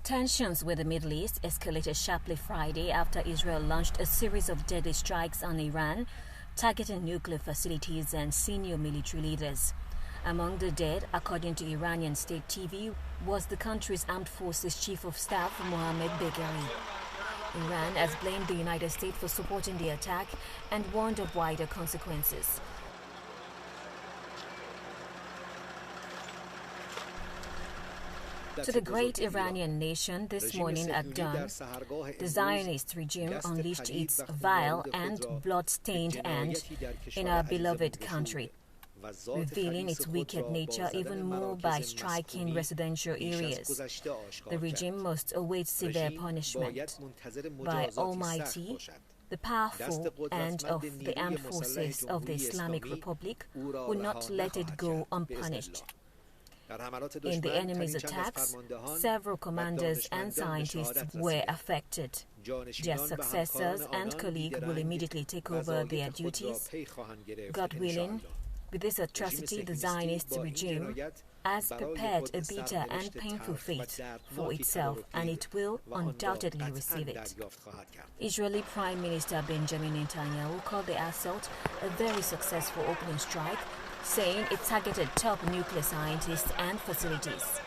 Tensions with the Middle East escalated sharply Friday after Israel launched a series of deadly strikes on Iran, targeting nuclear facilities and senior military leaders. Among the dead, according to Iranian state TV, was the country's armed forces chief of staff, Mohammad Bagheri. Iran has blamed the United States for supporting the attack and warned of wider consequences. To the great Iranian nation this morning at dawn, the Zionist regime unleashed its vile and blood-stained hand in our beloved country, revealing its wicked nature even more by striking residential areas. The regime must await severe punishment by Almighty, the powerful, and of the armed forces of the Islamic Republic will not let it go unpunished. In the enemy's attacks, several commanders and scientists were affected. Their successors and colleagues will immediately take over their duties. God willing, with this atrocity, the Zionist regime has prepared a bitter and painful fate for itself, and it will undoubtedly receive it. Israeli Prime Minister Benjamin Netanyahu called the assault a very successful opening strike, saying it targeted top nuclear scientists and facilities.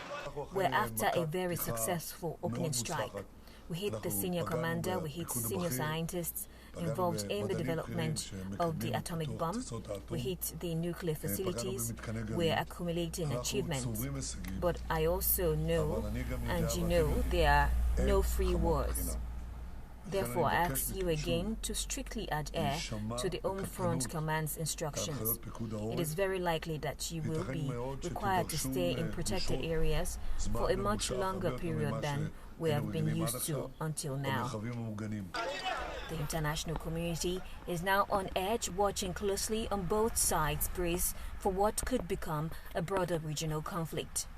We're after a very successful opening strike. We hit the senior commander, we hit senior scientists involved in the development of the atomic bomb. We hit the nuclear facilities. We're accumulating achievements. But I also know, and you know, there are no free wars. Therefore, I ask you again to strictly adhere to the Home Front Command's instructions. It is very likely that you will be required to stay in protected areas for a much longer period than we have been used to until now. The international community is now on edge, watching closely on both sides brace for what could become a broader regional conflict.